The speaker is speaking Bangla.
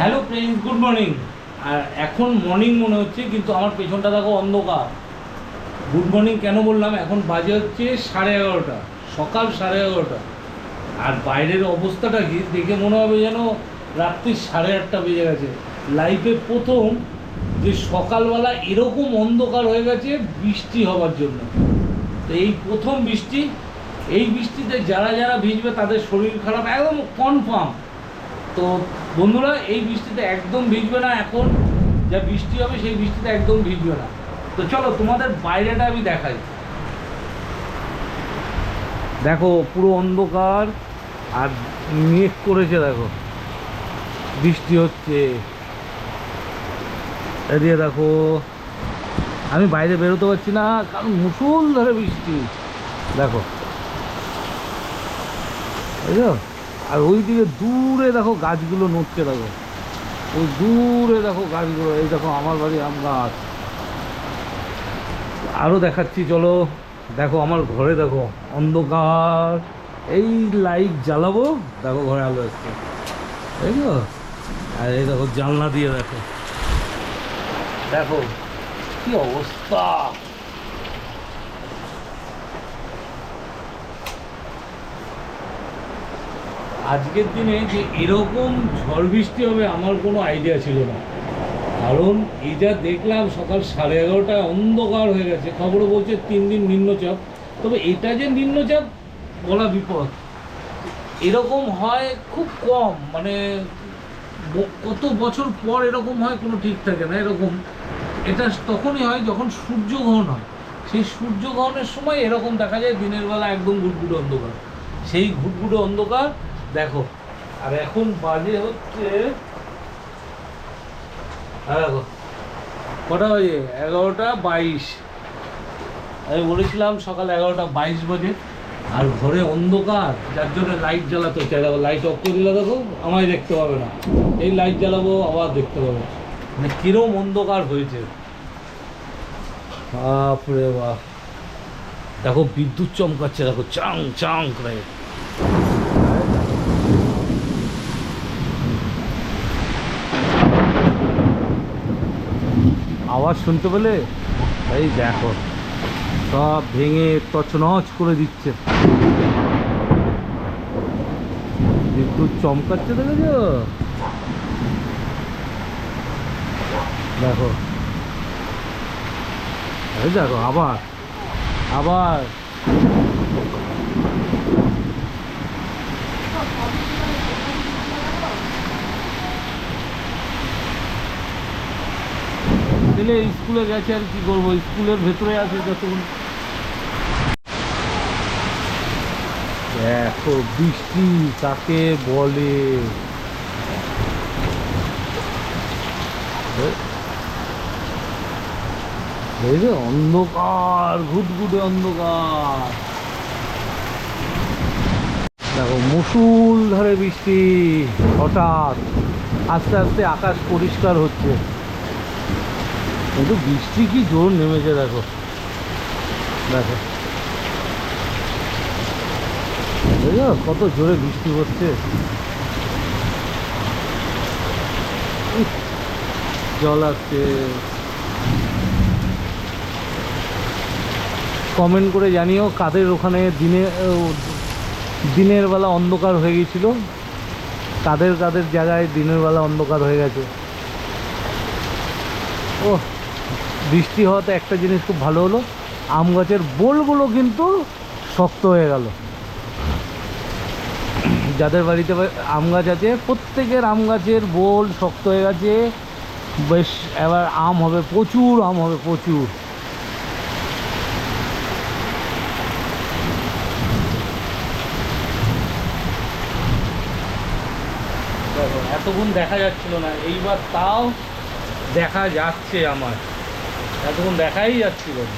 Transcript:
Hello friends, good morning. আর এখন মর্নিং মনে হচ্ছে, কিন্তু আমার পেছনটা দেখো অন্ধকার। গুড মর্নিং কেন বললাম, এখন বাজে হচ্ছে 11:30, সকাল 11:30। আর বাইরের অবস্থাটা কি দেখে মনে হবে যেন রাত্রি 8:30 বেজে গেছে। লাইফে প্রথম যে সকালবেলা এরকম অন্ধকার হয়ে গেছে বৃষ্টি হওয়ার জন্য। তো এই প্রথম বৃষ্টি, এই বৃষ্টিতে যারা যারা ভিজবে তাদের শরীর খারাপ একদম কনফার্ম। তো বন্ধুরা, এই বৃষ্টিতে একদম ভিজবে না। এখন যা বৃষ্টি হবে সেই বৃষ্টিতে একদম ভিজবে না। তো চলো তোমাদের বাইরেটা আমি দেখাই। দেখো পুরো অন্ধকার আর মেঘ করেছে, দেখো বৃষ্টি হচ্ছে। এদিকে দেখো, আমি বাইরে বেরোতে পারছি না কারণ মুষলধারে বৃষ্টি। দেখো বুঝলো? আর ওইদিকে দূরে দেখো গাছগুলো নড়ছে, দেখো ওই দূরে দেখো গাছগুলো। এই দেখো আমার বাড়ি আম গাছ। আরও দেখাচ্ছি চলো। দেখো আমার ঘরে দেখো অন্ধকার, এই লাইট জ্বালাবো, দেখো ঘরে আলো আসছে, তাই তো। আর এই দেখো জানলা দিয়ে দেখো, দেখো কি অবস্থা। আজকের দিনে যে এরকম ঝড় বৃষ্টি হবে আমার কোনো আইডিয়া ছিল না। কারণ এই যা দেখলাম সকাল 11:30 অন্ধকার হয়ে গেছে। খবরে বলছে 3 দিন নিম্নচাপ। তবে এটা যে নিম্নচাপ বলা বিপদ। এরকম হয় খুব কম, মানে কত বছর পর এরকম হয় কোনো ঠিক থাকে না। এরকম এটা তখনই হয় যখন সূর্যগ্রহণ হয়। সেই সূর্যগ্রহণের সময় এরকম দেখা যায়, দিনের বেলা একদম ঘুটঘুটে অন্ধকার। সেই ঘুটঘুটে অন্ধকার দেখো। আর এখন বাজে হচ্ছে, দেখো কটা বাজে, 11:22। আমি বলেছিলাম সকাল 11:22 বাজে। আর ঘরে অন্ধকার, যার জন্য লাইট জ্বালাতে চাই। দেখো লাইট অফ করে দিলে দেখো আমায় দেখতে পাবে না, এই লাইট জ্বালাবো আবার দেখতে পাবে। মানে কিরম অন্ধকার হয়েছে, বাপরে বাপ। দেখো বিদ্যুৎ চমকাচ্ছে, দেখো চাং চাং করে। আওয়াজ শুনতে পেলে? এই দেখো সব ভেঙে তছনছ করে দিচ্ছে। বিদ্যুৎ চমকাচ্ছে, দেখেছো? দেখো এই দেখো আবার আবার। ছেলে স্কুলে গেছে, আর কি করবো, স্কুলের ভেতরে আছে যতক্ষণ। দেখো বৃষ্টি কাকে বলে। অন্ধকার, ঘুটঘুটে অন্ধকার। দেখো মুষলধারে বৃষ্টি। হঠাৎ আস্তে আস্তে আকাশ পরিষ্কার হচ্ছে, কিন্তু বৃষ্টি কি জোর নেমেছে। দেখো দেখো বুঝলো কত জোরে বৃষ্টি হচ্ছে। জল আসছে। কমেন্ট করে জানিও কাদের ওখানে দিনের বেলা অন্ধকার হয়ে গেছিল, কাদের কাদের জায়গায় দিনের বেলা অন্ধকার হয়ে গেছে। ও বৃষ্টি হওয়াতে একটা জিনিস খুব ভালো হলো, আম গাছের বোলগুলো কিন্তু শক্ত হয়ে গেল। যাদের বাড়িতে আম গাছ আছে প্রত্যেকের আম গাছের বোল শক্ত হয়ে গেছে। বেশ এবার আম হবে, প্রচুর আম হবে, প্রচুর। দেখো এতক্ষণ দেখা যাচ্ছিল না, এইবার তাও দেখা যাচ্ছে। আমার এতক্ষণ দেখাই যাচ্ছিল না।